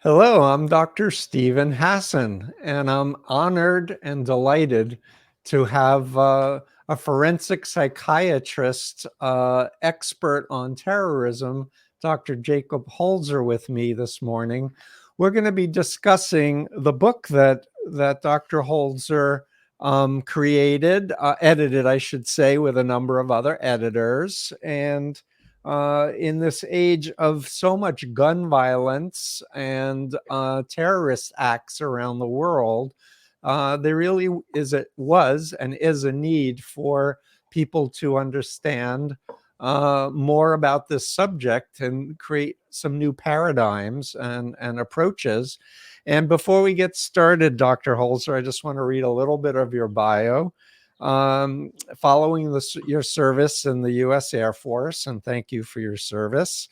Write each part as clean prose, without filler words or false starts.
Hello, I'm Dr. Stephen Hassan, and I'm honored and delighted to have a forensic psychiatrist expert on terrorism, Dr. Jacob Holzer, with me this morning. We're going to be discussing the book that Dr. Holzer created, edited, I should say, with a number of other editors. And in this age of so much gun violence and terrorist acts around the world, there really was and is a need for people to understand more about this subject and create some new paradigms and approaches. And before we get started, Dr. Holzer, I just want to read a little bit of your bio. Following your service in the U.S. Air Force, and thank you for your service.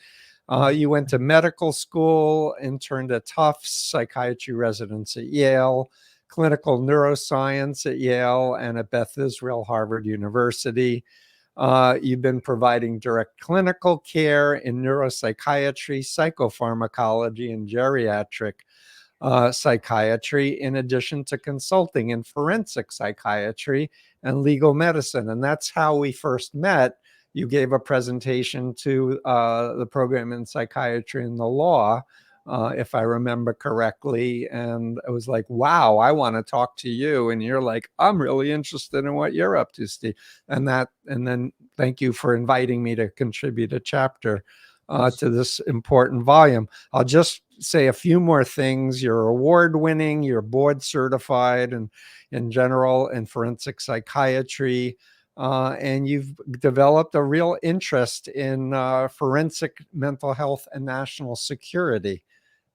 You went to medical school, interned at Tufts, psychiatry residence at Yale, clinical neuroscience at Yale, and at Beth Israel Harvard University. You've been providing direct clinical care in neuropsychiatry, psychopharmacology, and geriatric psychiatry, in addition to consulting in forensic psychiatry and legal medicine. And that's how we first met. You gave a presentation to the program in psychiatry and the law, if I remember correctly. And it was like, wow, I want to talk to you. And you're like, I'm really interested in what you're up to, Steve. And then thank you for inviting me to contribute a chapter to this important volume. I'll just say a few more things. You're award-winning, you're board certified and in general in forensic psychiatry, and you've developed a real interest in forensic mental health and national security.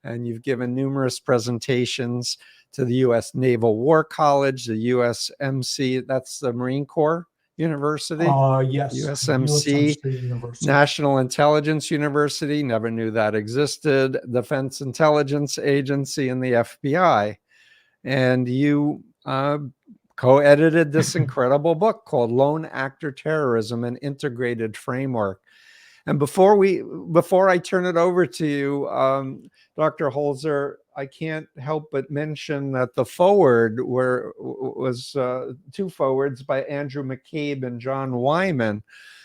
And you've given numerous presentations to the U.S. Naval War College, the USMC, that's the Marine Corps University? Yes. USMC, University. National Intelligence University, never knew that existed, Defense Intelligence Agency, and the FBI. And you co-edited this incredible book called Lone-Actor Terrorism, an Integrated Framework. And before I turn it over to you, Dr. Holzer, I can't help but mention that the foreword was two forewords by Andrew McCabe and John Wyman.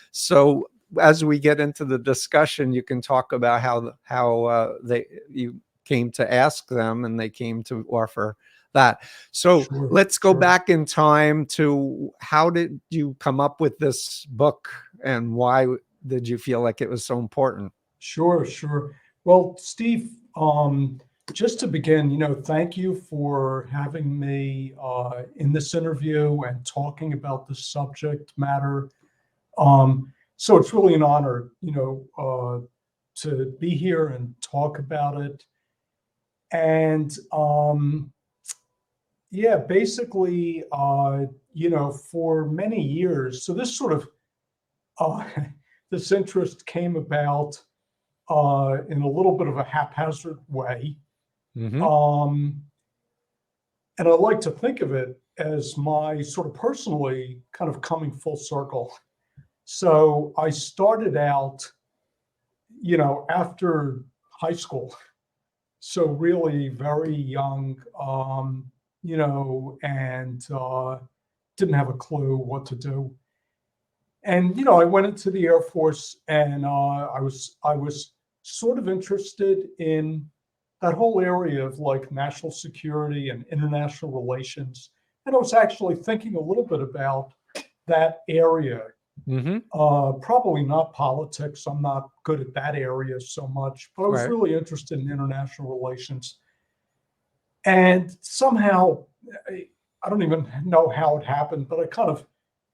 So as we get into the discussion, you can talk about how you came to ask them and they came to offer that. So let's go back in time to how did you come up with this book and why did you feel like it was so important? Sure. Well, Steve, just to begin, thank you for having me in this interview and talking about the subject matter. So it's really an honor, to be here and talk about it. And basically, for many years, so this sort of this interest came about in a little bit of a haphazard way. Mm-hmm. And I like to think of it as my sort of personally kind of coming full circle. So I started out, after high school. So really very young, and didn't have a clue what to do. And I went into the Air Force, and I was sort of interested in that whole area of like national security and international relations. And I was actually thinking a little bit about that area. Mm-hmm. Probably not politics. I'm not good at that area so much, but I was really interested in international relations. And somehow, I don't even know how it happened, but I kind of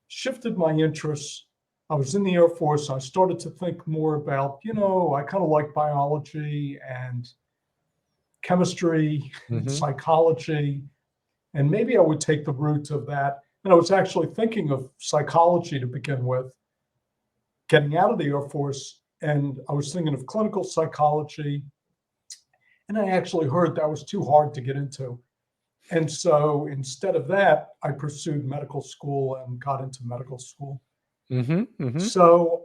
shifted my interests. I was in the Air Force. I started to think more about, I kind of like biology and chemistry, and psychology, and maybe I would take the route of that. And I was actually thinking of psychology to begin with, getting out of the Air Force, and I was thinking of clinical psychology. And I actually heard that was too hard to get into. And so instead of that, I pursued medical school and got into medical school. Mm-hmm. Mm-hmm. So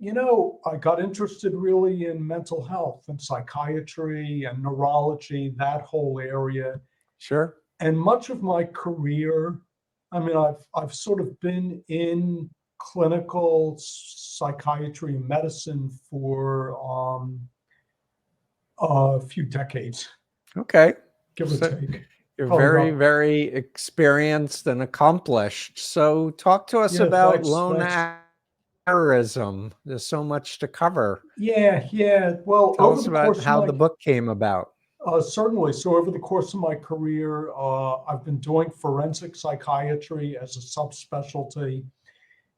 I got interested really in mental health and psychiatry and neurology, that whole area. Sure. And much of my career, I mean, I've sort of been in clinical psychiatry and medicine for a few decades, Okay. give or So take. you're Probably very, about, very experienced and accomplished. So talk to us yeah, about thanks. Lone-Actor Terrorism. There's so much to cover. Yeah, yeah. Well, Tell over us the about course of how my the book came about. Certainly. So over the course of my career, I've been doing forensic psychiatry as a subspecialty.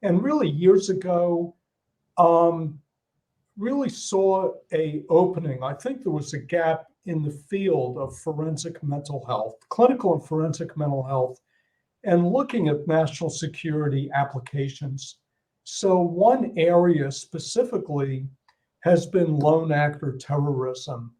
And really years ago, um, really saw a opening. I think there was a gap in the field of forensic mental health, clinical and forensic mental health, and looking at national security applications. So one area specifically has been lone actor terrorism.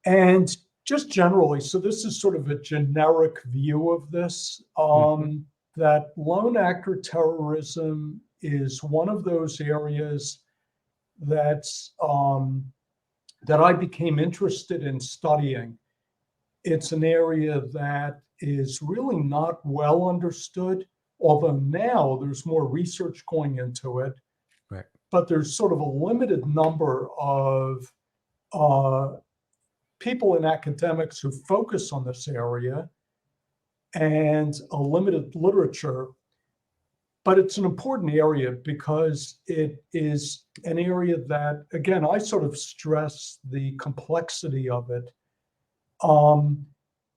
And just generally, so this is sort of a generic view of this, Mhm. that lone actor terrorism is one of those areas that's that I became interested in studying. It's an area that is really not well understood, although now there's more research going into it, Right. but there's sort of a limited number of uh, people in academics who focus on this area and a limited literature. But it's an important area because it is an area that, again, I sort of stress the complexity of it. Um,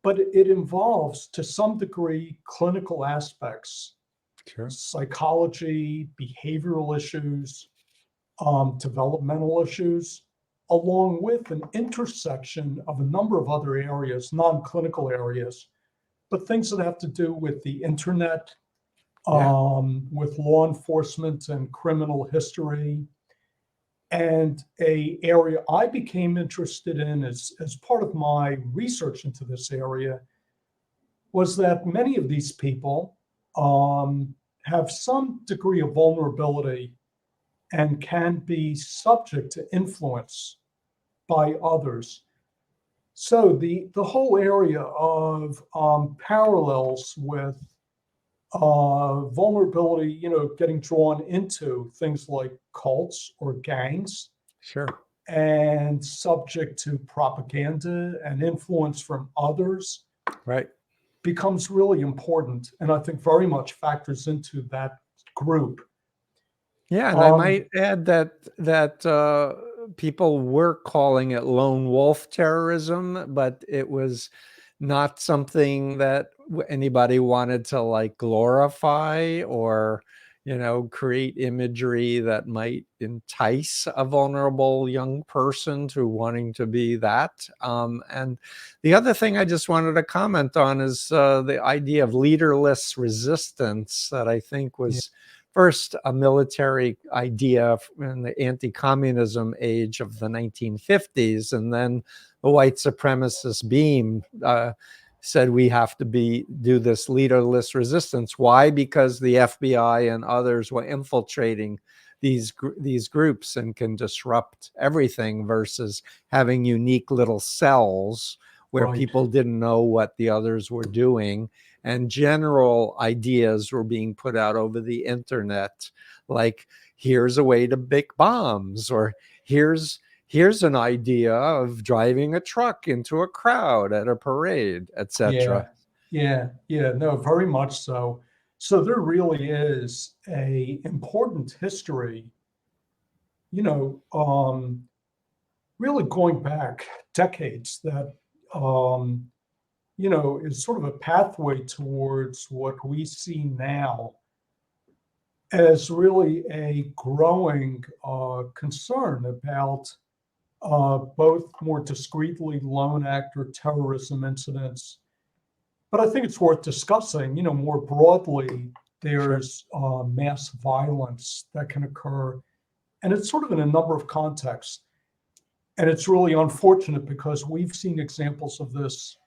but it involves, to some degree, clinical aspects, Sure. psychology, behavioral issues, developmental issues, along with an intersection of a number of other areas, non-clinical areas, but things that have to do with the internet, Yeah. with law enforcement and criminal history. And a area I became interested in as part of my research into this area was that many of these people have some degree of vulnerability and can be subject to influence by others. So the whole area of parallels with vulnerability, getting drawn into things like cults or gangs Sure. and subject to propaganda and influence from others Right. becomes really important. And I think very much factors into that group. Yeah, and I Um, might add that people were calling it lone wolf terrorism, but it was not something that anybody wanted to like glorify or, create imagery that might entice a vulnerable young person to wanting to be that. And the other thing I just wanted to comment on is the idea of leaderless resistance that I think yeah, was first a military idea in the anti-communism age of the 1950s, and then the white supremacist beam said we have to do this leaderless resistance. Why? Because the FBI and others were infiltrating these groups and can disrupt everything versus having unique little cells where right. people didn't know what the others were doing, and general ideas were being put out over the internet, like here's a way to make bombs, or here's an idea of driving a truck into a crowd at a parade, Yeah, etc. yeah. No, very much so. So there really is a important history, you know, really going back decades that is sort of a pathway towards what we see now as really a growing concern about both more discreetly lone actor terrorism incidents. But I think it's worth discussing, more broadly, Sure. there's mass violence that can occur. And it's sort of in a number of contexts. And it's really unfortunate because we've seen examples of this.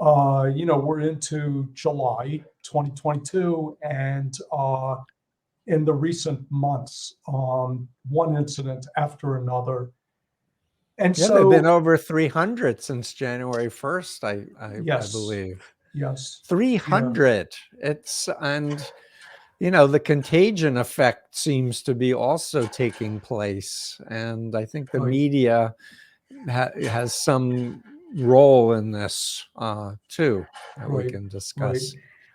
We're into July 2022, and in the recent months, one incident after another. And Yeah, there've been so, over 300 since January 1st, I yes, believe. yes, yeah, 300. And the contagion effect seems to be also taking place. And I think the right, media has some role in this too that we right, can right. discuss.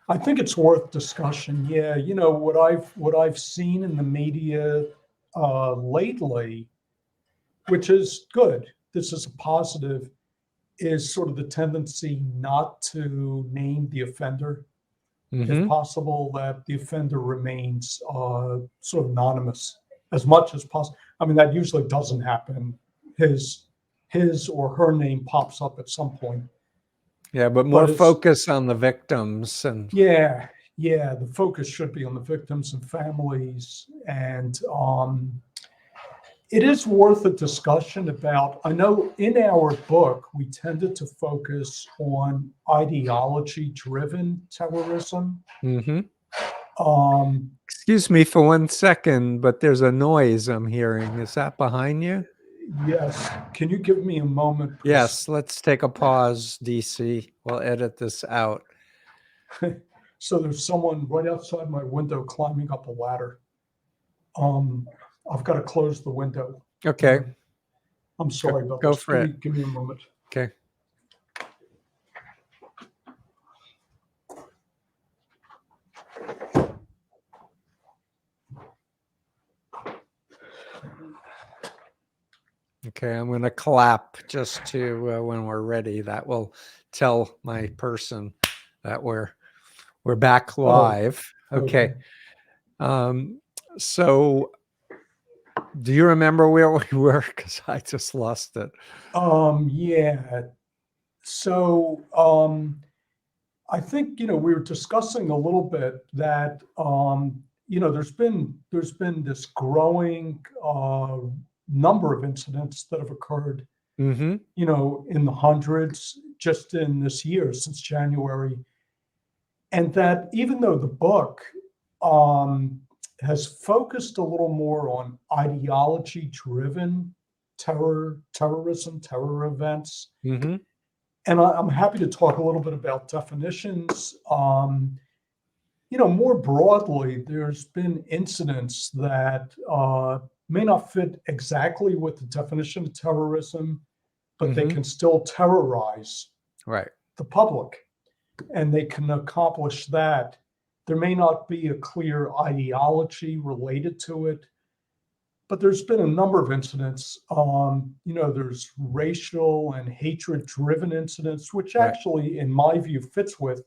I think it's worth discussion. Yeah, what I've seen in the media lately, which is good. This is a positive. Is sort of the tendency not to name the offender, if Mm-hmm. possible, that the offender remains sort of anonymous as much as possible. I mean, that usually doesn't happen. His or her name pops up at some point, Yeah, but more but it's focus on the victims and yeah, yeah. The focus should be on the victims and families, and it is worth a discussion about. I know in our book, we tended to focus on ideology driven terrorism. mm-hmm. Um, Excuse me for 1 second, but there's a noise I'm hearing. Is that behind you? yes. Can you give me a moment? Yes, let's take a pause, DC. We'll edit this out. So there's someone right outside my window climbing up a ladder. I've got to close the window. Okay, I'm sorry about go this. for it. Give me a moment. Okay. Okay, I'm going to clap just to when we're ready. That will tell my person that we're back Oh, live. Okay. So do you remember where we were? Because I just lost it. Yeah. So I think we were discussing a little bit that there's been this growing number of incidents that have occurred Mm-hmm. in the hundreds just in this year since January, and that even though the book um, has focused a little more on ideology-driven terrorism, terror events, Mm-hmm. and I'm happy to talk a little bit about definitions. More broadly, there's been incidents that may not fit exactly with the definition of terrorism, but they Mm-hmm. can still terrorize Right. the public, and they can accomplish that. There may not be a clear ideology related to it, but there's been a number of incidents. There's racial and hatred-driven incidents, which Right. actually, in my view, fits with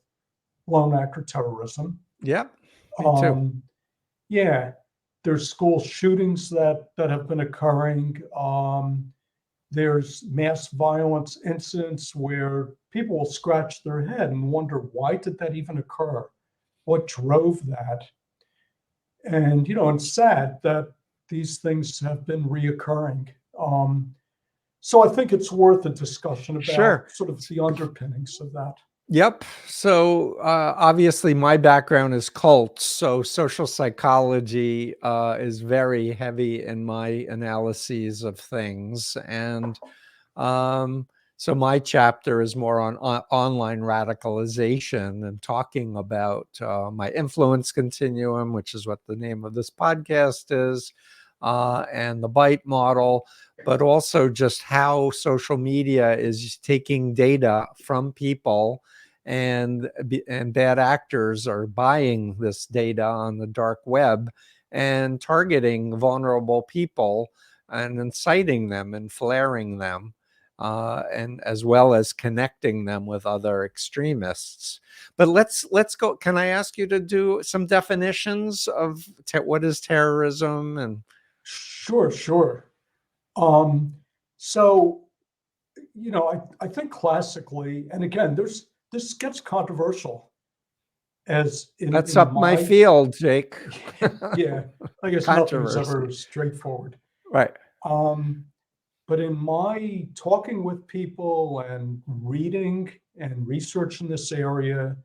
lone-actor terrorism. Yep. Me too. Yeah, there's school shootings that have been occurring. There's mass violence incidents where people will scratch their head and wonder, why did that even occur? What drove that? And it's sad that these things have been reoccurring. So I think it's worth a discussion Sure. about sort of the underpinnings of that. Yep. So obviously, my background is cults. So social psychology is very heavy in my analyses of things. And so my chapter is more on online radicalization and talking about my influence continuum, which is what the name of this podcast is, and the bite model, but also just how social media is taking data from people, and bad actors are buying this data on the dark web and targeting vulnerable people and inciting them and flaring them, and as well as connecting them with other extremists. But let's go. Can I ask you to do some definitions of what is terrorism? And Sure. So I think classically, and again, this gets controversial, as that's in up my my field, Jake. yeah, I guess nothing is ever straightforward. Right. But in my talking with people and reading and research in this area,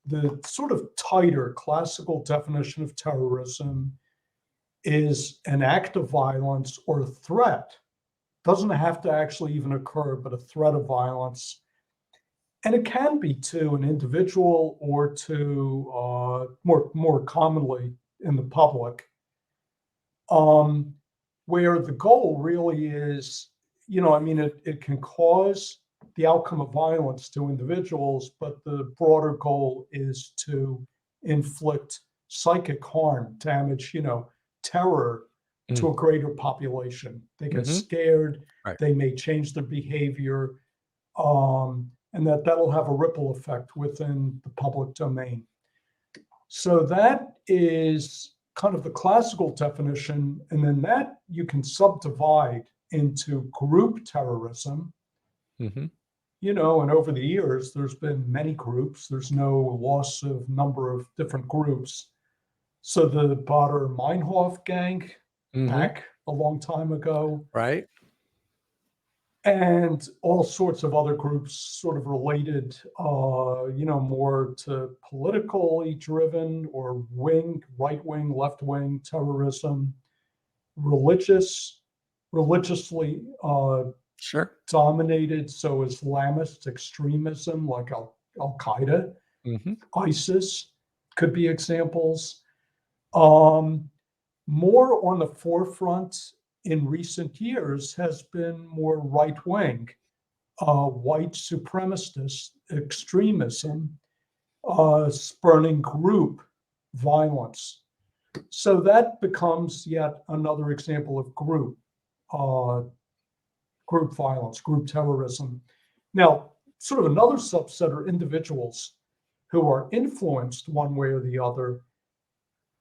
the sort of tighter classical definition of terrorism is an act of violence or a threat. Doesn't have to actually even occur, but a threat of violence. And it can be to an individual or to more commonly in the public, where the goal really is, it can cause the outcome of violence to individuals, but the broader goal is to inflict psychic harm, damage, terror to a greater population. They get scared, Right. they may change their behavior, and that'll have a ripple effect within the public domain. So that is kind of the classical definition, and then that you can subdivide into group terrorism. And over the years, there's been many groups. There's no loss of number of different groups. So the Bader Meinhof gang back a long time ago. Right. And all sorts of other groups sort of related, more to politically driven or right wing, left wing terrorism, religiously Sure. dominated. So Islamist extremism like Al-Qaeda, ISIS could be examples. More on the forefront in recent years has been more right-wing, white supremacist extremism, spurning group violence. So that becomes yet another example of group violence, group terrorism. Now, sort of another subset are individuals who are influenced one way or the other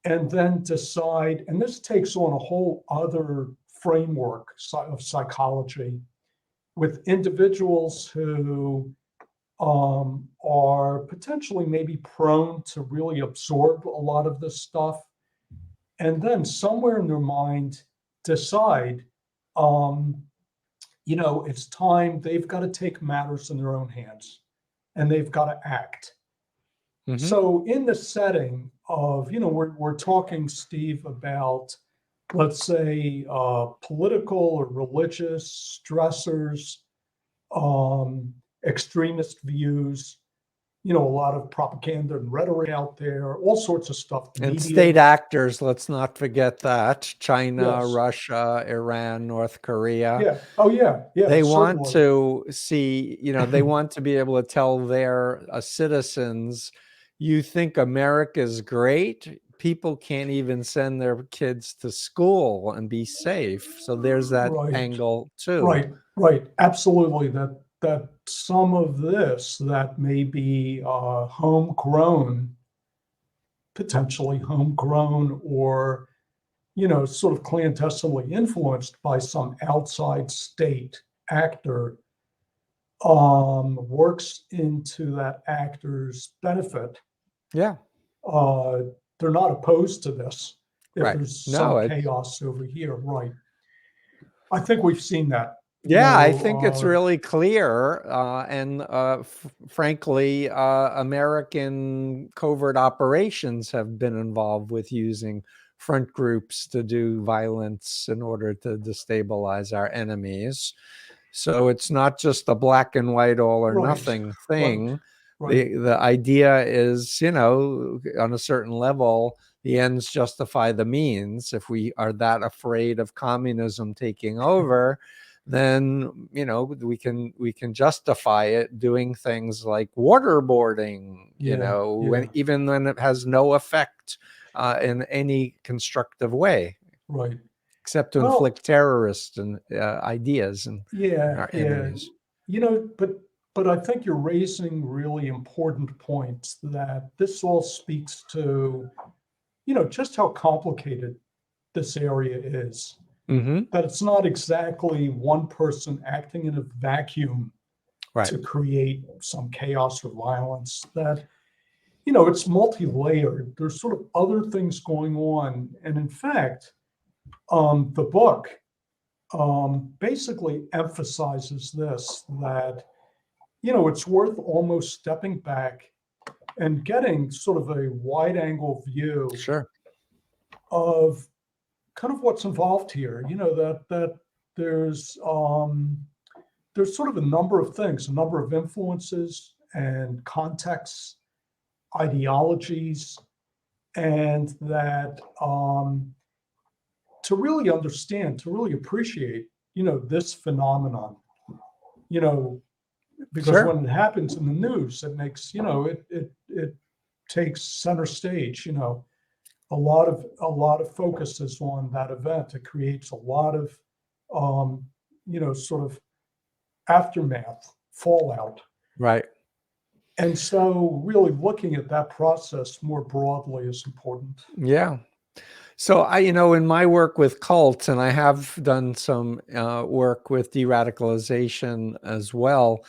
and then decide, and this takes on a whole other framework of psychology, with individuals who are potentially maybe prone to really absorb a lot of this stuff, and then somewhere in their mind decide, it's time, they've got to take matters in their own hands and they've got to act. So in the setting of, we're talking, Steve, about, let's say, political or religious stressors, extremist views, a lot of propaganda and rhetoric out there, all sorts of stuff. And state actors, let's not forget that. China, Yes. Russia, Iran, North Korea. Yeah. Oh, yeah. Yeah. They certainly. want to see, they want to be able to tell their citizens, you think America's great? People can't even send their kids to school and be safe. So there's that angle too. Right. Absolutely. That some of this that may be potentially homegrown, or, sort of clandestinely influenced by some outside state actor, works into that actor's benefit. Yeah. They're not opposed to this if Right. there's No, some it's- chaos over here. Right. I think we've seen that. Yeah, I think it's really clear. Frankly, American covert operations have been involved with using front groups to do violence in order to destabilize our enemies. So it's not just a black and white, all or nothing thing. The idea is, on a certain level, the ends justify the means. If we are that afraid of communism taking over, then we can justify it doing things like waterboarding, even when it has no effect in any constructive way, right, except to inflict terrorist and ideas and our enemies. But I think you're raising really important points, that this all speaks to just how complicated this area is. That it's not exactly one person acting in a vacuum to create some chaos or violence. That, it's multi-layered. There's sort of other things going on. And in fact, the book basically emphasizes this, that, it's worth almost stepping back and getting sort of a wide angle view Sure. of kind of what's involved here. That there's sort of a number of things, a number of influences and contexts, ideologies, and that to really understand, to really appreciate, this phenomenon, because Sure. when it happens in the news, it makes, it takes center stage, a lot of focus is on that event. It creates a lot of, sort of aftermath, fallout. Right. And so really looking at that process more broadly is important. Yeah. So in my work with cults, and I have done some work with de-radicalization as well,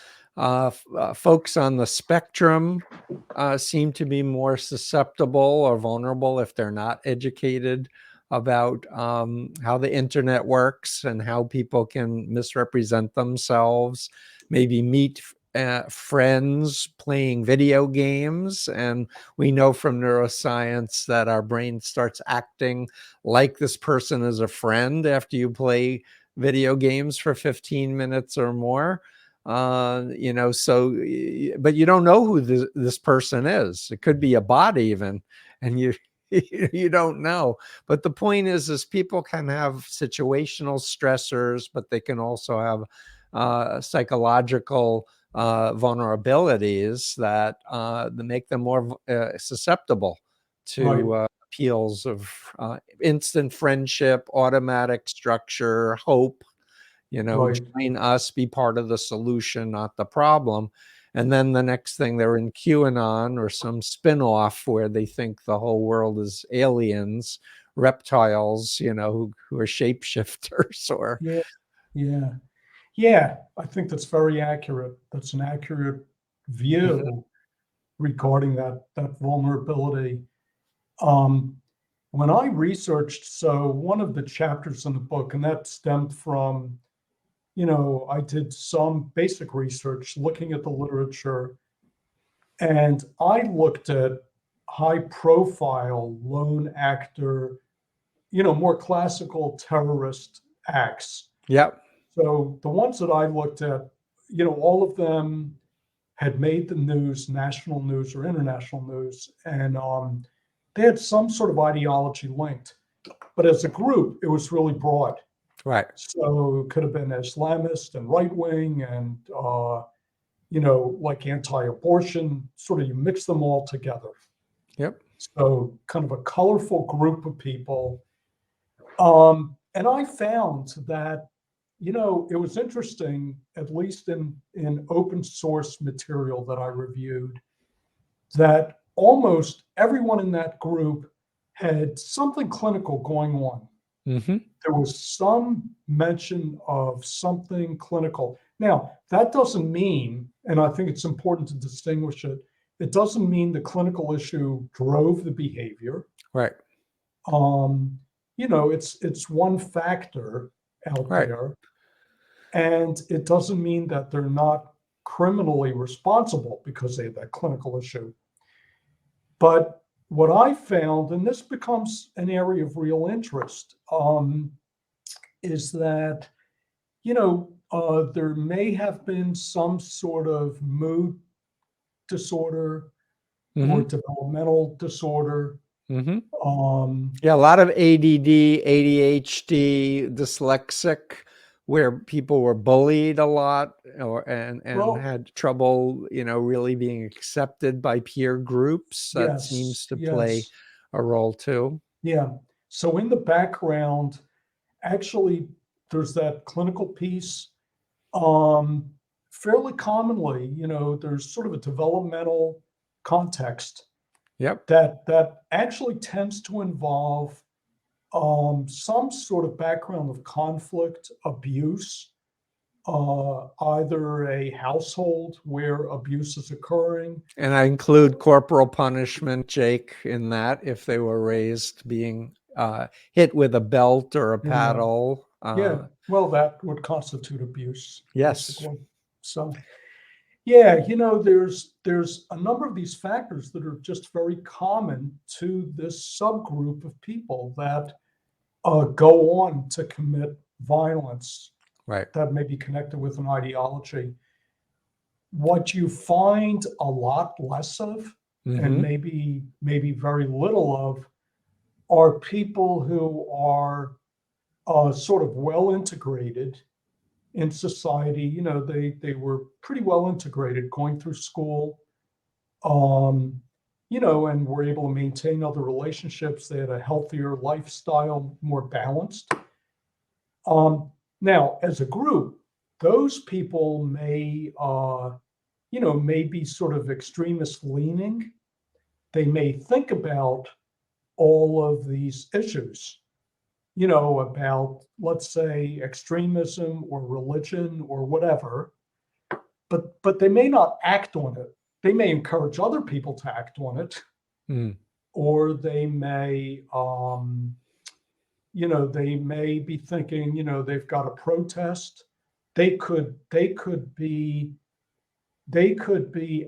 folks on the spectrum seem to be more susceptible or vulnerable if they're not educated about how the internet works and how people can misrepresent themselves, maybe meet friends playing video games. And we know from neuroscience that our brain starts acting like this person is a friend after you play video games for 15 minutes or more. So, but you don't know who this person is. It could be a bot even, and you don't know. But the point is people can have situational stressors, but they can also have psychological vulnerabilities that make them more susceptible to Right. appeals of instant friendship, automatic structure, hope. Right. Join us, be part of the solution, not the problem. And then the next thing, they're in QAnon or some spin-off where they think the whole world is aliens, reptiles, who are shapeshifters or. Yeah. Yeah. Yeah. I think that's very accurate. That's an accurate Mhm. view regarding that vulnerability. Um, when I researched, so one of the chapters in the book, and that stemmed from, I did some basic research looking at the literature, and I looked at high profile lone actor, more classical terrorist acts. Yep. So the ones that I looked at, all of them had made the news, national news or international news, and they had some sort of ideology linked. But as a group, it was really broad. Right. So it could have been Islamist and right wing and, like anti-abortion, sort of you mix them all together. Yep. So kind of a colorful group of people. And I found that, it was interesting, at least in open source material that I reviewed, that almost everyone in that group had something clinical going on. Mm-hmm. There was some mention of something clinical. Now, that doesn't mean, and I think it's important to distinguish it, it doesn't mean the clinical issue drove the behavior. Right. It's one factor out Right. there, and it doesn't mean that they're not criminally responsible because they have that clinical issue. But what I found, and this becomes an area of real interest, is that, there may have been some sort of mood disorder or Mm-hmm. developmental disorder. Mm-hmm. Um, Yeah, a lot of ADD, ADHD, dyslexic, where people were bullied a lot and well, had trouble, really being accepted by peer groups. That seems yes, to play yes, a role too. yeah. So in the background, actually, there's that clinical piece. Um, Fairly commonly, there's sort of a developmental context Yep. that actually tends to involve some sort of background of conflict, abuse, either a household where abuse is occurring. And I include corporal punishment, Jake, in that if they were raised being hit with a belt or a Yeah, paddle. yeah. Well, that would constitute abuse, Yes. basically. So, Yeah, there's a number of these factors that are just very common to this subgroup of people that go on to commit violence Right. that may be connected with an ideology. What you find a lot less of, and Mm-hmm. maybe very little of, are people who are sort of well integrated in society. They were pretty well integrated, going through school, um, and were able to maintain other relationships. They had a healthier lifestyle, more balanced. Now, as a group, those people may be sort of extremist leaning. They may think about all of these issues, about, let's say, extremism or religion or whatever, but they may not act on it. They may encourage other people to act on it, Mm. or they may be thinking, they've got to protest. They could be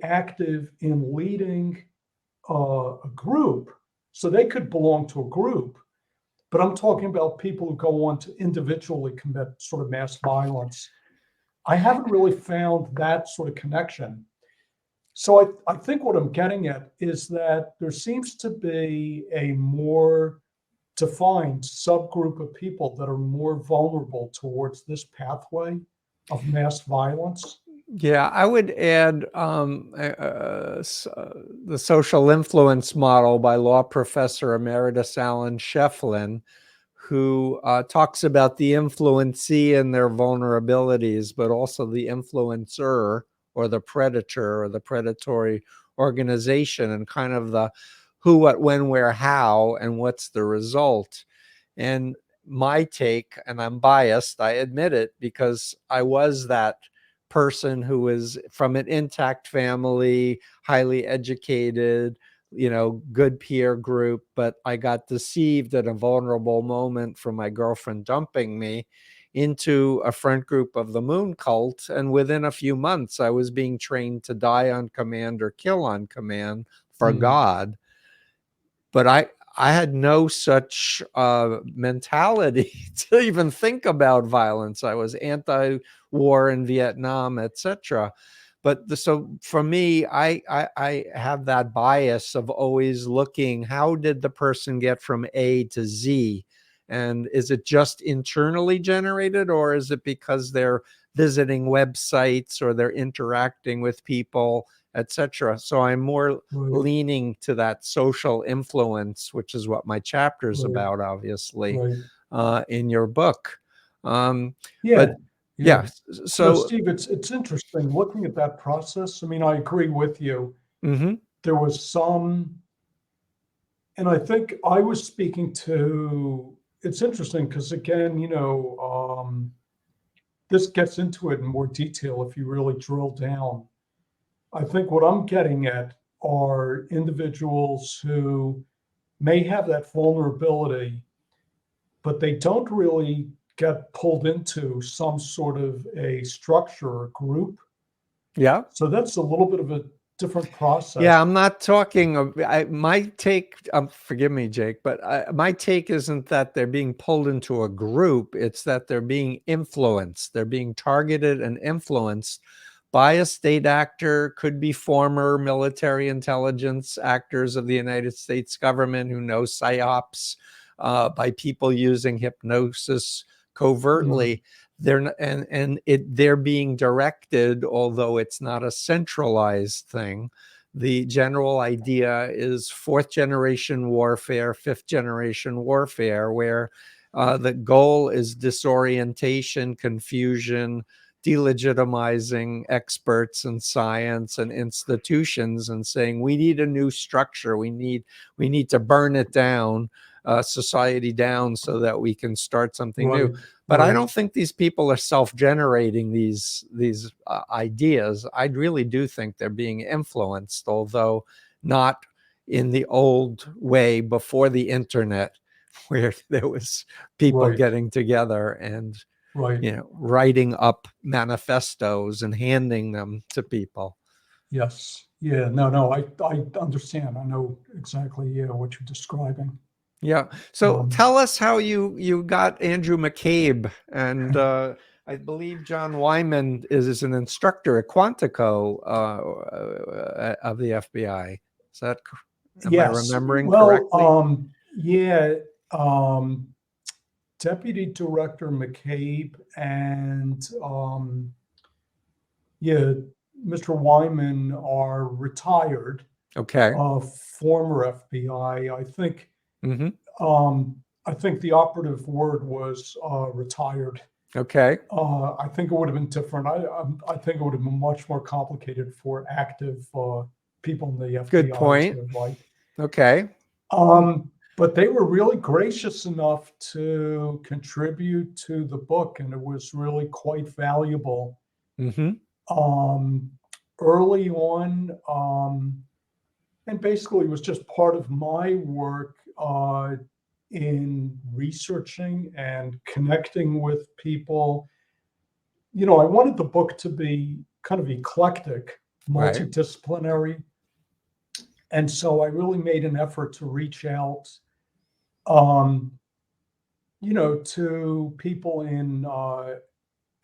active in leading a group, so they could belong to a group. But I'm talking about people who go on to individually commit sort of mass violence. I haven't really found that sort of connection. So I think what I'm getting at is that there seems to be a more defined subgroup of people that are more vulnerable towards this pathway of mass violence. Yeah, I would add the social influence model by law professor emeritus Alan Shefflin, who talks about the influencee and their vulnerabilities, but also the influencer or the predator or the predatory organization, and kind of the who, what, when, where, how, and what's the result. And my take, and I'm biased, I admit it, because I was that person who was from an intact family, highly educated, good peer group, but I got deceived at a vulnerable moment from my girlfriend dumping me into a friend group of the Moon Cult. And within a few months, I was being trained to die on command or kill on command for God. But I had no such mentality to even think about violence. I was anti-war in Vietnam, etc. But so for me, I have that bias of always looking, how did the person get from A to Z? And is it just internally generated, or is it because they're visiting websites or they're interacting with people, etc.? So I'm more Right, leaning to that social influence, which is what my chapter's right, about, obviously, right. in your book. Yeah, But yeah. yeah, so Steve, it's interesting looking at that process. I mean, I agree with you. mhm. There was some, and I think I was speaking to. It's interesting because, again, this gets into it in more detail if you really drill down. I think what I'm getting at are individuals who may have that vulnerability, but they don't really get pulled into some sort of a structure or group. Yeah. So that's a little bit of a different process. Yeah, I'm not talking of my take. Forgive me, Jake, but my take isn't that they're being pulled into a group. It's that they're being influenced. They're being targeted and influenced by a state actor, could be former military intelligence actors of the United States government who know psyops, by people using hypnosis covertly. They're being directed, although it's not a centralized thing. The general idea is fourth generation warfare, fifth generation warfare, where the goal is disorientation, confusion, delegitimizing experts in science and institutions, and saying we need a new structure. We need to burn it down, society down, so that we can start something new. Right, But I right, don't think these people are self-generating these ideas. I really do think they're being influenced, although not in the old way before the internet, where there was people right, getting together and Right. writing up manifestos and handing them to people. Yes. Yeah. No, I understand. I know exactly, what you're describing. Yeah. So tell us how you got Andrew McCabe, and I believe John Wyman is an instructor at Quantico of the FBI. Is that, am I Yes. remembering Well, correctly? yeah. Deputy Director McCabe and Mr. Wyman are retired, Okay. former FBI. Mm-hmm. I think the operative word was retired. Okay. I think it would have been different. I think it would have been much more complicated for active people in the FBI Good point. to write. Okay. But they were really gracious enough to contribute to the book, and it was really quite valuable. Mm-hmm. Early on, and basically it was just part of my work in researching and connecting with people. I wanted the book to be kind of eclectic, Right. multidisciplinary. And so I really made an effort to reach out, um, to people in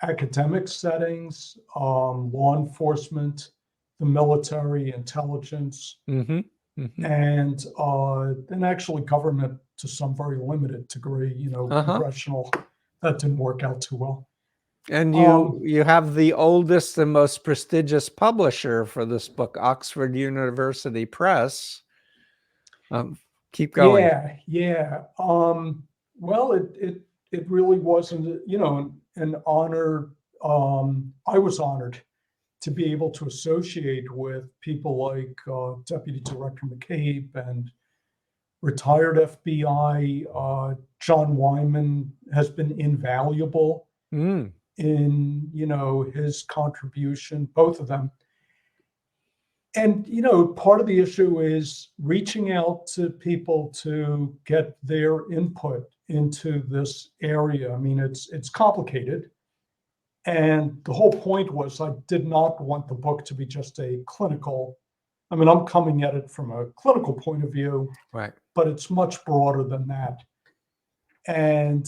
academic settings, law enforcement, the military, intelligence, Mm-hmm. Mm-hmm. and actually government to some very limited degree, congressional. That didn't work out too well. And you have the oldest and most prestigious publisher for this book, Oxford University Press. Keep going. Yeah. Well, it really wasn't, an honor. I was honored to be able to associate with people like Deputy Director McCabe and retired FBI. John Wyman has been invaluable in, his contribution, both of them. And, part of the issue is reaching out to people to get their input into this area. I mean, it's complicated. And the whole point was I did not want the book to be just a clinical. I mean, I'm coming at it from a clinical point of view, Right. but it's much broader than that. And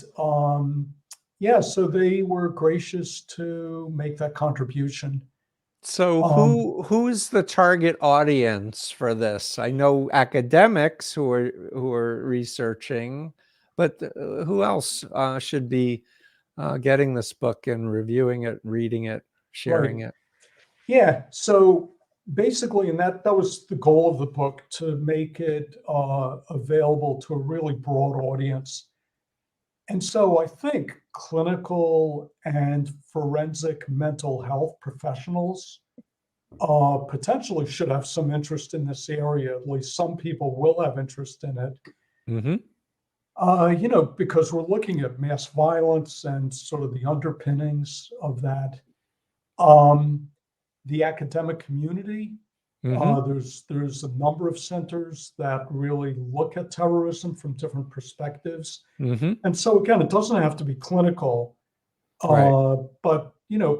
so they were gracious to make that contribution. So who's the target audience for this? I know academics who are researching, but who else should be getting this book and reviewing it, reading it, sharing it? Yeah. So basically, and that was the goal of the book, to make it available to a really broad audience. And so I think clinical and forensic mental health professionals potentially should have some interest in this area. At least some people will have interest in it. Mm-hmm. Because we're looking at mass violence and sort of the underpinnings of that. The academic community, there's a number of centers that really look at terrorism from different perspectives. And so again, it doesn't have to be clinical, but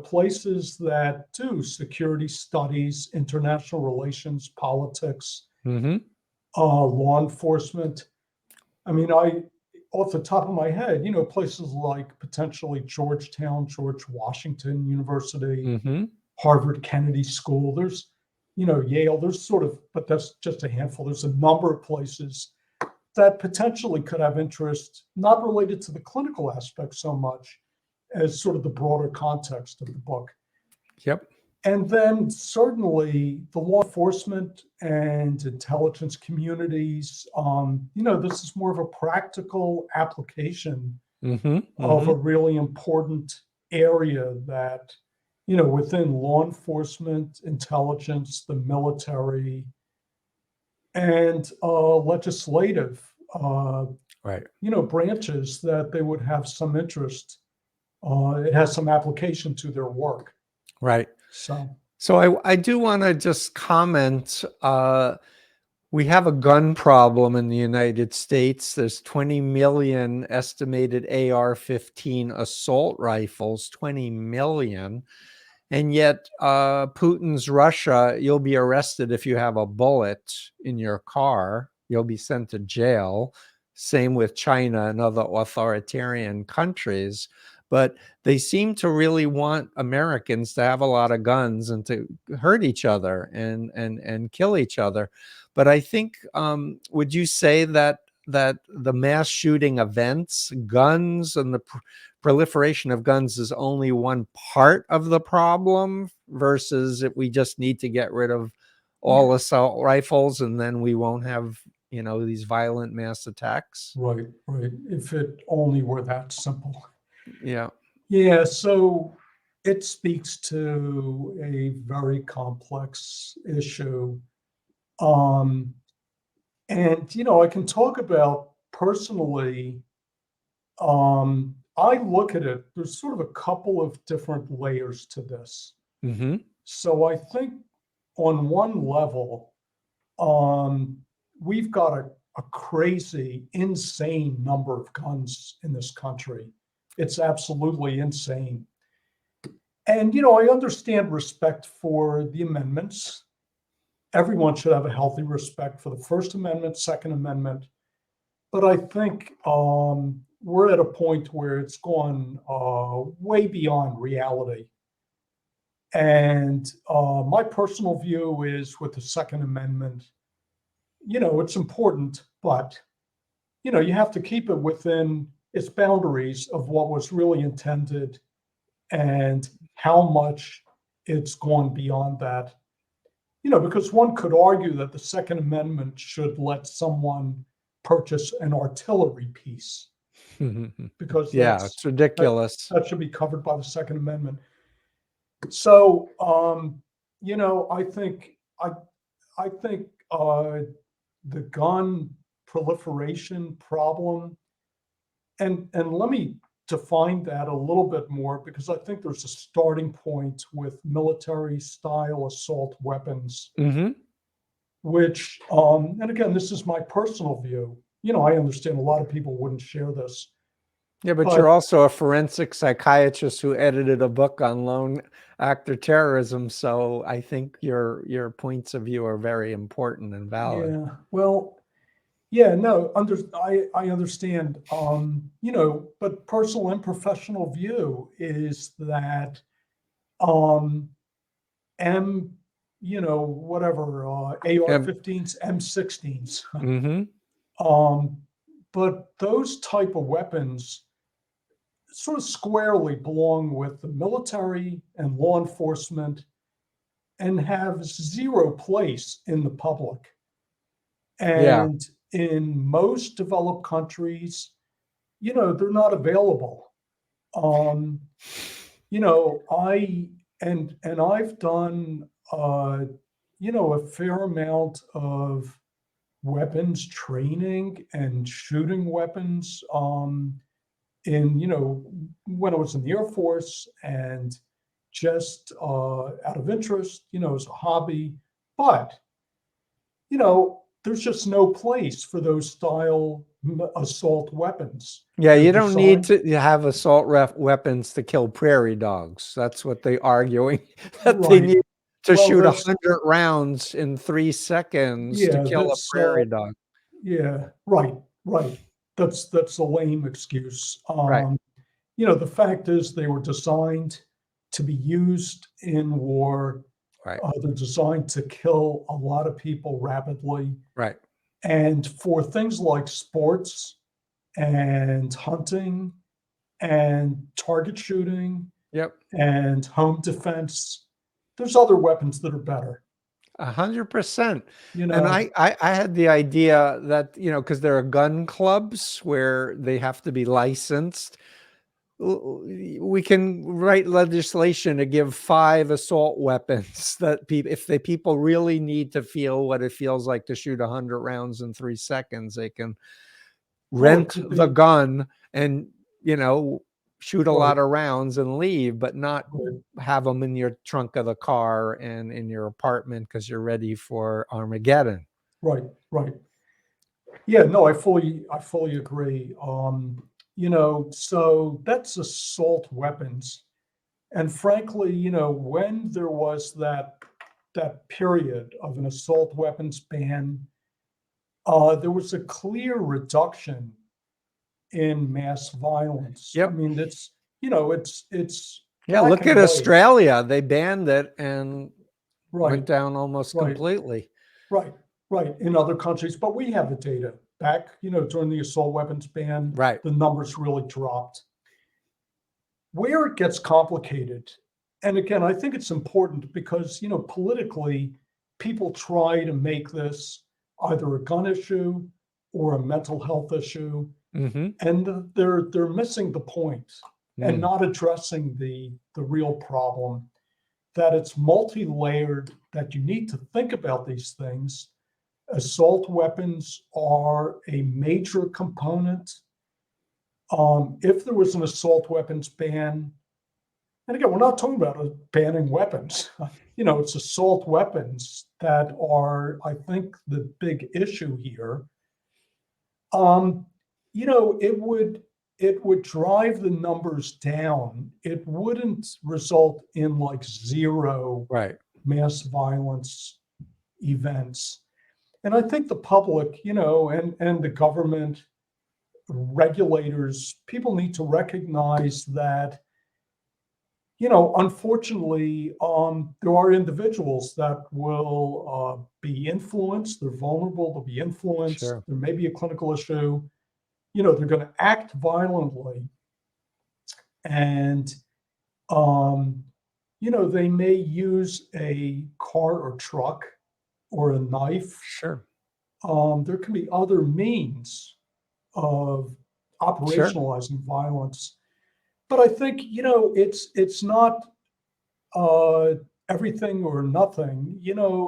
places that do security studies, international relations, politics, law enforcement. I mean, off the top of my head, places like potentially Georgetown, George Washington University, Harvard Kennedy School. There's, Yale. There's but that's just a handful. There's a number of places that potentially could have interest, not related to the clinical aspect so much as sort of the broader context of the book. Yep. And then certainly the law enforcement and intelligence communities, this is more of a practical application of a really important area that, within law enforcement, intelligence, the military, and legislative, branches, that they would have some interest. It has some application to their work. Right. So I do want to just comment. We have a gun problem in the United States. There's 20 million estimated AR-15 assault rifles, 20 million. And yet, Putin's Russia, you'll be arrested if you have a bullet in your car. You'll be sent to jail. Same with China and other authoritarian countries. But they seem to really want Americans to have a lot of guns and to hurt each other and kill each other. But I think, would you say that the mass shooting events, guns, and the proliferation of guns is only one part of the problem, versus if we just need to get rid of all assault rifles and then we won't have, these violent mass attacks? Right, right. If it only were that simple. Yeah. Yeah, so it speaks to a very complex issue. And, I can talk about personally, I look at it, there's sort of a couple of different layers to this. Mm-hmm. So I think on one level, we've got a crazy, insane number of guns in this country. It's absolutely insane. And, I understand respect for the amendments. Everyone should have a healthy respect for the First Amendment, Second Amendment. But I think we're at a point where it's gone way beyond reality. And my personal view is with the Second Amendment, it's important, but, you have to keep it within its boundaries of what was really intended and how much it's gone beyond that. Because one could argue that the Second Amendment should let someone purchase an artillery piece, because Yeah, it's ridiculous. that should be covered by the Second Amendment. So, I think the gun proliferation problem, and let me define that a little bit more, because I think there's a starting point with military style assault weapons, Mm-hmm. which, and again, this is my personal view. I understand a lot of people wouldn't share this. Yeah, but you're also a forensic psychiatrist who edited a book on Lone-Actor Terrorism, so I think your points of view are very important and valid. Yeah, well, yeah, no, I understand. But personal and professional view is that M, whatever, AR-15s, M16s. Mm-hmm. But those type of weapons sort of squarely belong with the military and law enforcement and have zero place in the public. Yeah. And in most developed countries, they're not available. I've done a fair amount of weapons training and shooting weapons when I was in the Air Force, and just out of interest, as a hobby. But there's just no place for those style assault weapons. Yeah, They're you don't need designed- to have assault weapons to kill prairie dogs. That's what they're arguing, that they Right. need to Well, shoot there's- 100 rounds in 3 seconds to Yeah, kill a that's prairie dog. yeah, right. That's a lame excuse. Right. The fact is they were designed to be used in war. Right. They're designed to kill a lot of people rapidly. Right. And for things like sports and hunting and target shooting Yep. and home defense, there's other weapons that are better. 100%. You know, And I had the idea that, because there are gun clubs where they have to be licensed. We can write legislation to give 5 assault weapons that if the people really need to feel what it feels like to shoot 100 rounds in 3 seconds, they can rent the gun and, shoot a lot of rounds and leave, but not have them in your trunk of the car and in your apartment because you're ready for Armageddon. Right, right. Yeah, no, I fully agree. So that's assault weapons. And frankly, when there was that period of an assault weapons ban, there was a clear reduction in mass violence. I Yep. mean, it's Yeah, black look and at white. Australia. They banned it and Right, went down almost right, completely. right, right. In other countries, but we have the data back. During the assault weapons ban, Right. the numbers really dropped. Where it gets complicated, and again, I think it's important because politically, people try to make this either a gun issue or a mental health issue, Mm-hmm. and they're missing the point and Mm. not addressing the real problem, that it's multi-layered, that you need to think about these things. Assault weapons are a major component. If there was an assault weapons ban, and again, we're not talking about banning weapons. It's assault weapons that are, I think, the big issue here. It would drive the numbers down. It wouldn't result in like zero Right. mass violence events. And I think the public, and the government, regulators, people need to recognize that, unfortunately, there are individuals that will be influenced. They're vulnerable. They'll be influenced. Sure. There may be a clinical issue. They're going to act violently, and they may use a car or truck or a knife. Sure. There can be other means of operationalizing violence. But I think, it's not everything or nothing.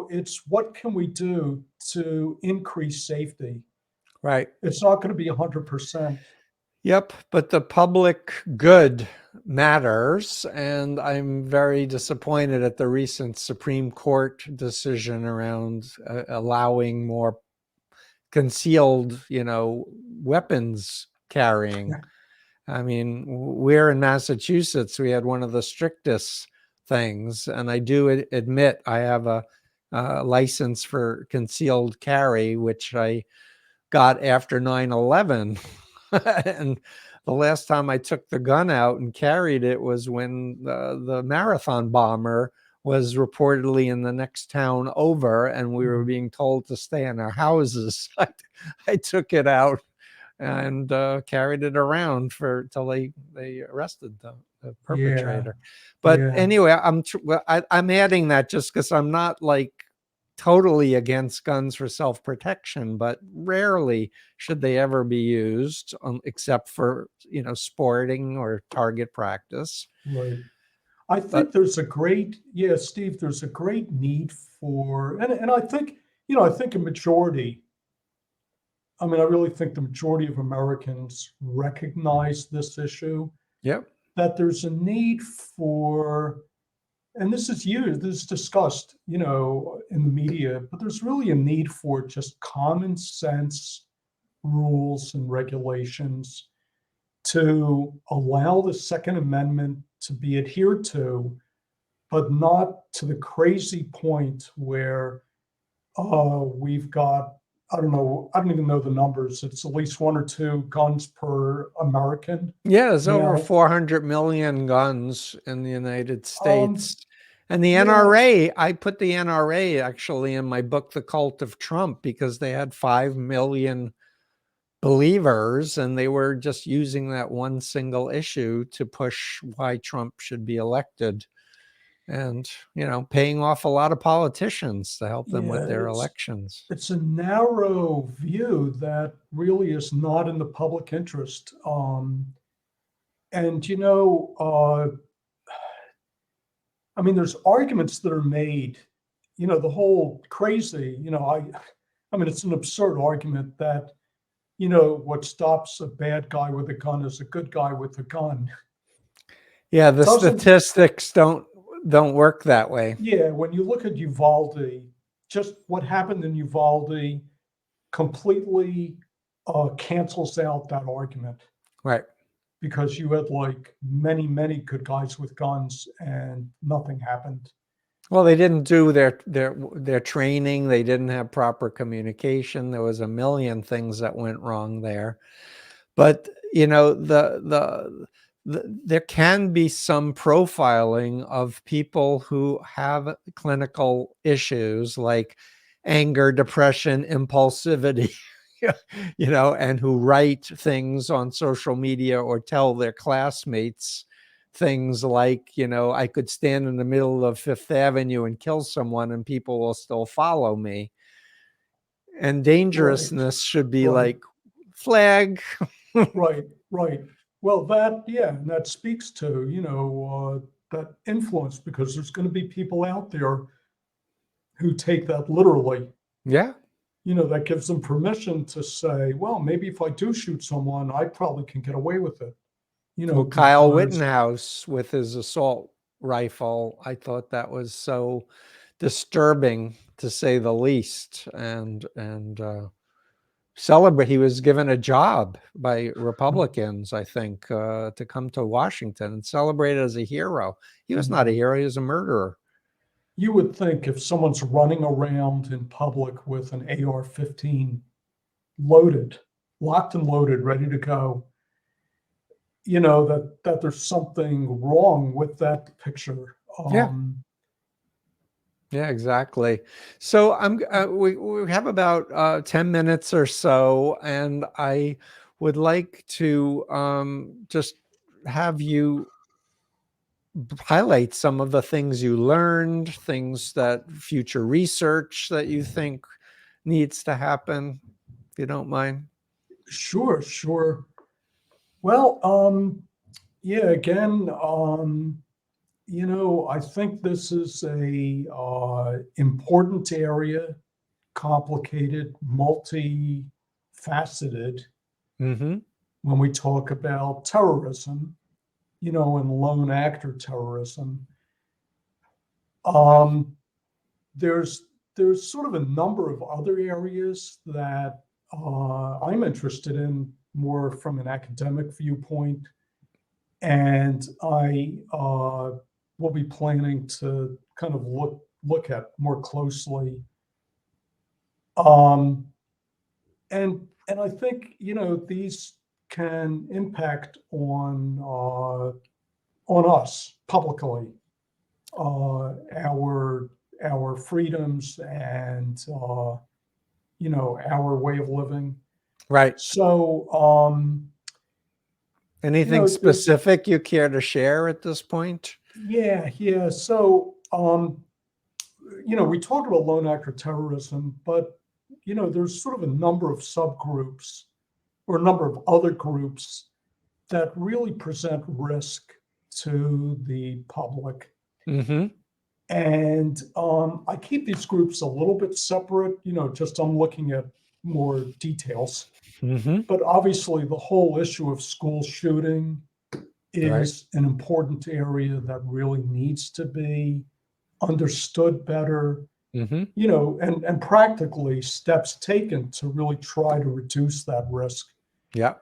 It's what can we do to increase safety? Right. It's not going to be 100%. Yep. But the public good matters. And I'm very disappointed at the recent Supreme Court decision around allowing more concealed, weapons carrying. Yeah. I mean, we're in Massachusetts. We had one of the strictest things. And I do admit I have a license for concealed carry, which I got after 9/11. And the last time I took the gun out and carried it was when the marathon bomber was reportedly in the next town over, and we were being told to stay in our houses. I took it out and carried it around till they arrested the perpetrator. But Yeah. anyway, I'm adding that just because I'm not like totally against guns for self-protection, but rarely should they ever be used except for sporting or target practice. Right. I think there's a great, Steve, there's a great need for, and I think, I think a majority, I really think the majority of Americans recognize this issue. Yep. That there's a need for, and this is discussed, in the media, but there's really a need for just common sense rules and regulations to allow the Second Amendment to be adhered to, but not to the crazy point where we've got, I don't even know the numbers. It's at least 1 or 2 guns per American. Yeah, there's over 400 million guns in the United States. And the NRA, I put the NRA actually in my book, The Cult of Trump, because they had 5 million believers and they were just using that one single issue to push why Trump should be elected, and paying off a lot of politicians to help them with their elections. It's a narrow view that really is not in the public interest. And there's arguments that are made, the whole crazy, it's an absurd argument that what stops a bad guy with a gun is a good guy with a gun. Yeah, statistics don't work that way. Yeah, when you look at Uvalde, just what happened in Uvalde completely cancels out that argument. Right. Because you had like many good guys with guns and nothing happened. Well, they didn't do their training. They didn't have proper communication. There was a million things that went wrong there. But there can be some profiling of people who have clinical issues like anger, depression, impulsivity, and who write things on social media or tell their classmates things like, I could stand in the middle of Fifth Avenue and kill someone and people will still follow me. And dangerousness should be like flag. Right. Well, that speaks to, that influence, because there's going to be people out there who take that literally. Yeah. That gives them permission to say, well, maybe if I do shoot someone, I probably can get away with it. Well, Kyle Rittenhouse with his assault rifle, I thought that was so disturbing, to say the least. And celebrate. He was given a job by Republicans, I think, to come to Washington and celebrated as a hero. He was not a hero. He was a murderer. You would think if someone's running around in public with an AR-15 loaded, locked and loaded, ready to go, that there's something wrong with that picture. Yeah, exactly. So we have about 10 minutes or so, and I would like to just have you highlight some of the things you learned, things that future research that you think needs to happen, if you don't mind. Sure. Well, yeah, again, I think this is a important area, complicated, multifaceted. When we talk about terrorism, and lone-actor terrorism, there's sort of a number of other areas that I'm interested in more from an academic viewpoint, and I will be planning to kind of look at more closely. And I think these can impact on us publicly, our freedoms and our way of living. Right. So anything specific you care to share at this point? Yeah. So we talked about lone-actor terrorism, but there's sort of a number of subgroups or a number of other groups that really present risk to the public. And I keep these groups a little bit separate, just I'm looking at more details. But obviously the whole issue of school shooting is an important area that really needs to be understood better, and practically steps taken to really try to reduce that risk. Yeah.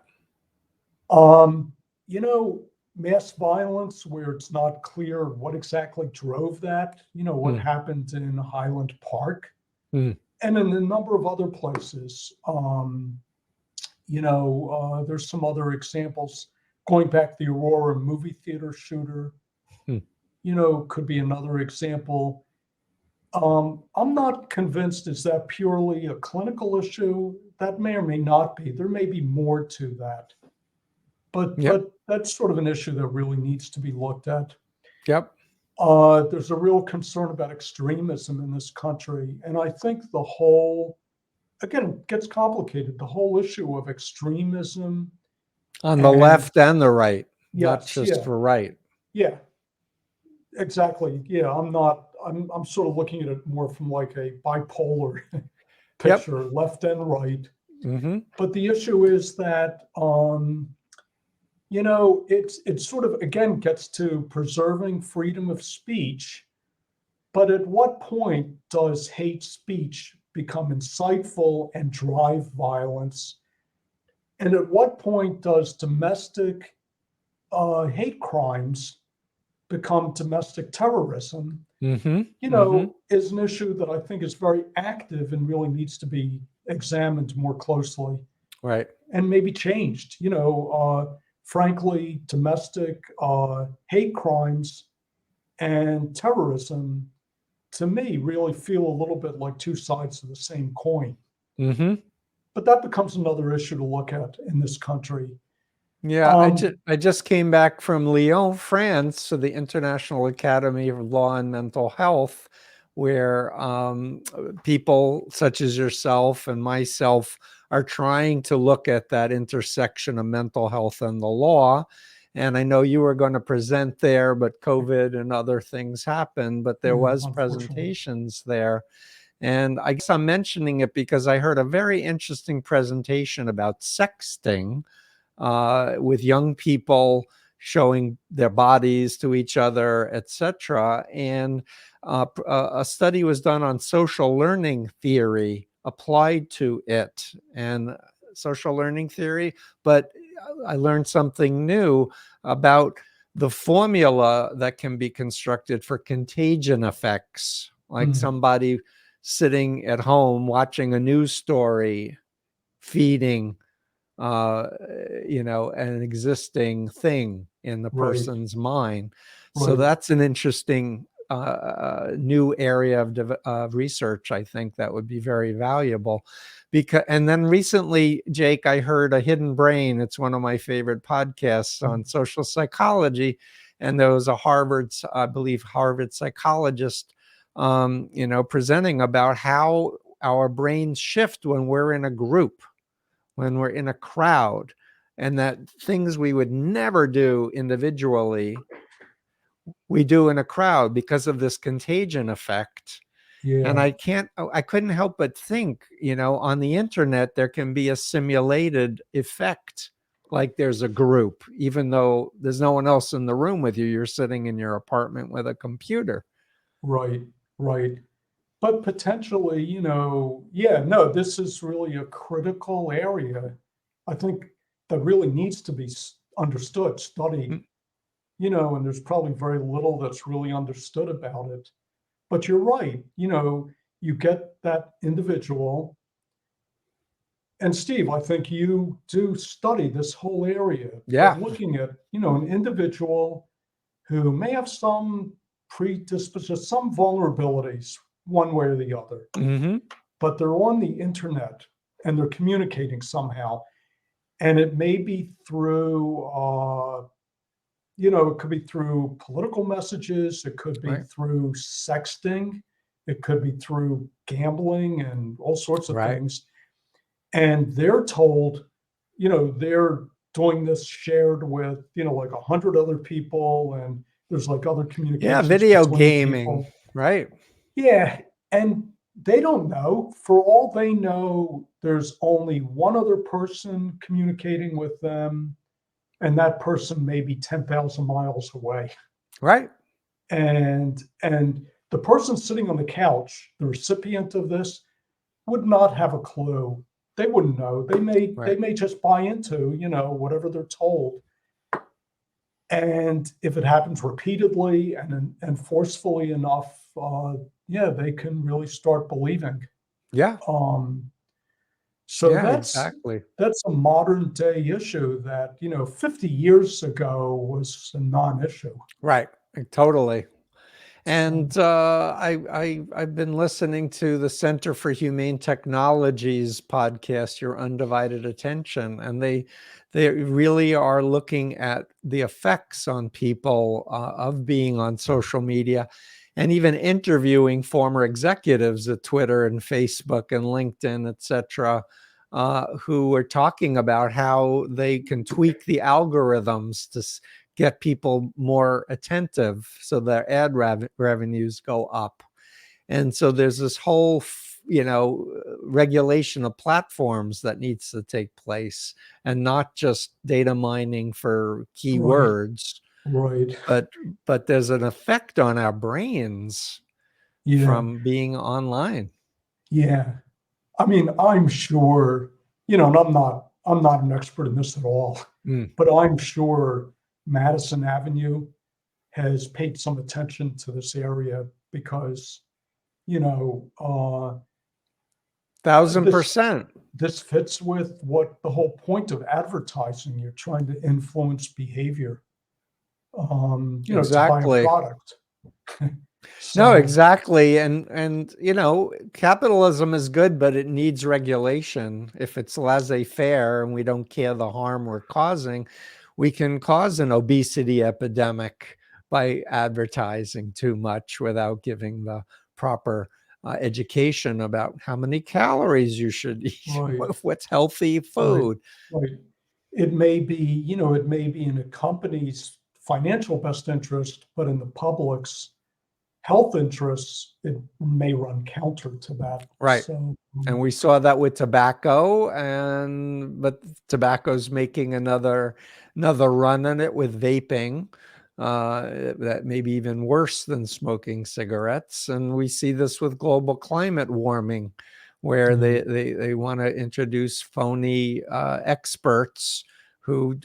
Mass violence where it's not clear what exactly drove that, what happened in Highland Park, and in a number of other places. There's some other examples going back to the Aurora movie theater shooter, could be another example. I'm not convinced, is that purely a clinical issue? That may or may not be. There may be more to that. But that's sort of an issue that really needs to be looked at. There's a real concern about extremism in this country. And I think again, it gets complicated. The whole issue of extremism. On the left and the right, not just for right. Yeah, exactly. Yeah, I'm sort of looking at it more from like a bipolar picture, left and right. But the issue is that, it's sort of, again, gets to preserving freedom of speech, But at what point does hate speech become insightful and drive violence? And at what point does domestic hate crimes become domestic terrorism? Is an issue that I think is very active and really needs to be examined more closely. Right. And maybe changed. Frankly, domestic hate crimes and terrorism, to me, really feel a little bit like two sides of the same coin. But that becomes another issue to look at in this country. Yeah, I just came back from Lyon, France, to the International Academy of Law and Mental Health, where people such as yourself and myself are trying to look at that intersection of mental health and the law. And I know you were going to present there, but COVID and other things happened, but there was presentations there. And I guess I'm mentioning it because I heard a very interesting presentation about sexting, with young people showing their bodies to each other, etc. And a study was done on social learning theory applied to it, and social learning theory. But I learned something new about the formula that can be constructed for contagion effects, like somebody sitting at home watching a news story, feeding an existing thing in the person's mind. So that's an interesting new area of research. I think that would be very valuable. And then recently, Jake, I heard A Hidden Brain. It's one of my favorite podcasts on social psychology, and there was a Harvard psychologist, presenting about how our brains shift when we're in a group, when we're in a crowd, and that things we would never do individually, we do in a crowd because of this contagion effect. And I couldn't help but think, on the internet, there can be a simulated effect, like there's a group, even though there's no one else in the room with you. You're sitting in your apartment with a computer. Right. But potentially, this is really a critical area, I think, that really needs to be understood, studied, and there's probably very little that's really understood about it. But you're right, you get that individual. And Steve, I think you do study this whole area. Yeah. Looking at, an individual who may have some predisposition, some vulnerabilities, one way or the other, but they're on the internet and they're communicating somehow. And it may be through, it could be through political messages, it could be through sexting, it could be through gambling and all sorts of things. And they're told, they're doing this shared with, like 100 other people, and there's like other communications. Yeah, video gaming, people. Right. Yeah, and they don't know. For all they know, there's only one other person communicating with them, and that person may be 10,000 miles away. Right. And the person sitting on the couch, the recipient of this, would not have a clue. They wouldn't know. They may just buy into, whatever they're told. And if it happens repeatedly and forcefully enough, they can really start believing. Yeah. So that's a modern day issue that, 50 years ago was a non-issue. Right. Totally. And I've been listening to the Center for Humane Technologies podcast, Your Undivided Attention, and they really are looking at the effects on people of being on social media, and even interviewing former executives at Twitter and Facebook and LinkedIn, etc., who are talking about how they can tweak the algorithms to get people more attentive so their ad revenues go up. And so there's this whole, regulation of platforms that needs to take place, and not just data mining for keywords. Right. But there's an effect on our brains Yeah. from being online. Yeah. I mean, I'm sure, and I'm not an expert in this at all, but I'm sure Madison Avenue has paid some attention to this area because, you know, 1000%. this fits with what the whole point of advertising. You're trying to influence behavior, to buy a Exactly. product. No, So, exactly. And capitalism is good, but it needs regulation. If it's laissez-faire and we don't care the harm we're causing, we can cause an obesity epidemic by advertising too much without giving the proper education about how many calories you should eat, right, what's healthy right, food. right. It may be in a company's financial best interest, but in the public's health interests, it may run counter to that. Right. So, And we saw that with tobacco, but tobacco's making another run in it with vaping, that may be even worse than smoking cigarettes. And we see this with global climate warming, where they want to introduce phony experts who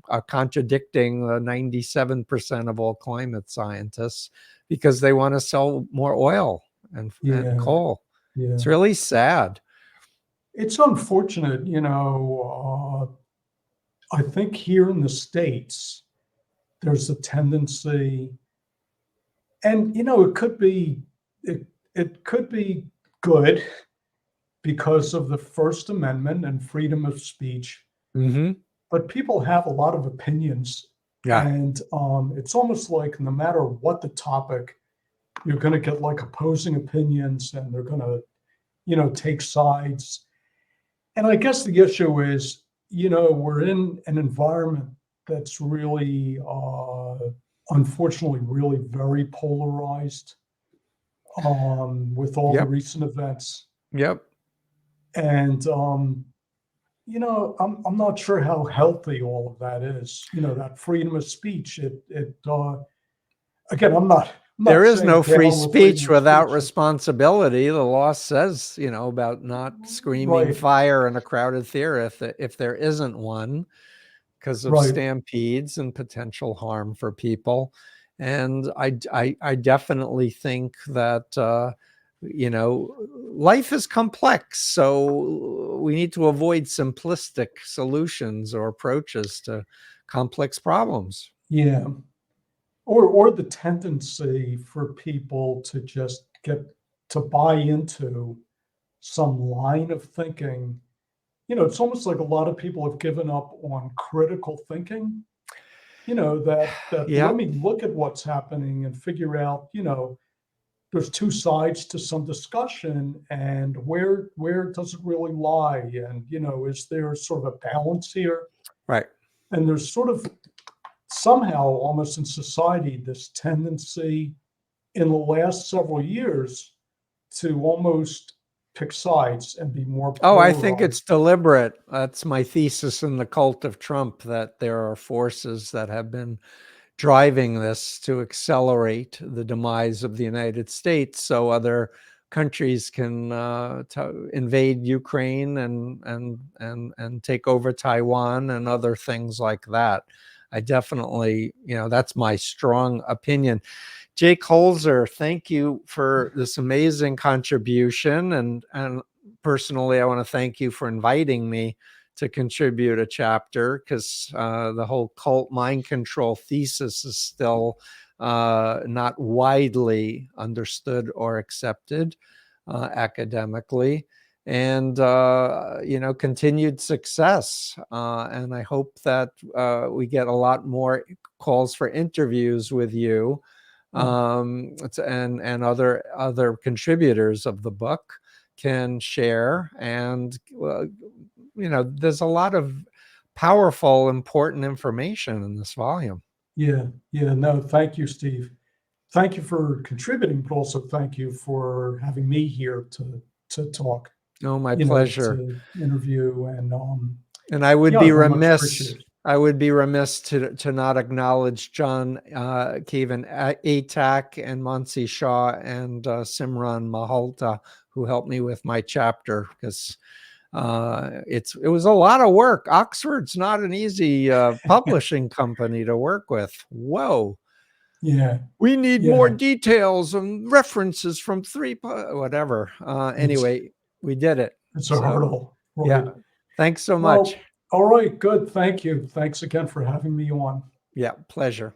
are contradicting the 97% of all climate scientists because they want to sell more oil and coal. yeah, It's really sad. it's unfortunate. I think here in the States, there's a tendency, and it could be good because of the First Amendment and freedom of speech. Mm-hmm. But people have a lot of opinions, Yeah. and it's almost like no matter what the topic, you're going to get like opposing opinions, and they're going to, take sides. And I guess the issue is, we're in an environment that's really, unfortunately, really very polarized, with all the Yep. recent events. Yep. And, I'm not sure how healthy all of that is. That freedom of speech. Again, I'm not There is saying no free down with freedom speech of without speech. responsibility. The law says, about not screaming Right, fire in a crowded theater if there isn't one, because of right. stampedes and potential harm for people. And I definitely think that life is complex, so we need to avoid simplistic solutions or approaches to complex problems. Yeah. Or the tendency for people to just get to buy into some line of thinking. It's almost like a lot of people have given up on critical thinking. That let Yep. me look at what's happening and figure out, there's two sides to some discussion, and where does it really lie? And, is there sort of a balance here? Right. And there's sort of somehow almost in society this tendency in the last several years to almost pick sides and be more Oh, I think it's polarized. deliberate. That's my thesis in The Cult of Trump, that there are forces that have been driving this to accelerate the demise of the United States so other countries can invade Ukraine and take over Taiwan and other things like that. I definitely, that's my strong opinion. Jake Holzer, thank you for this amazing contribution. And personally, I want to thank you for inviting me to contribute a chapter, because the whole cult mind control thesis is still not widely understood or accepted academically. And continued success. And I hope that we get a lot more calls for interviews with you, and other contributors of the book can share. And there's a lot of powerful, important information in this volume. Yeah, no, thank you, Steve. Thank you for contributing, but also thank you for having me here to talk, Oh, my pleasure. to interview, and And I would I be very much remiss. appreciate it. I would be remiss to not acknowledge Jon Caven-Atack and Mansi Shah and Simran Malhotra, who helped me with my chapter, because it was a lot of work. Oxford's not an easy publishing company to work with. Whoa. Yeah. We need more details and references from whatever. Anyway, we did it. It's a hurdle. Right. Yeah. Thanks so much. All right. Good. Thank you. Thanks again for having me on. Yeah. Pleasure.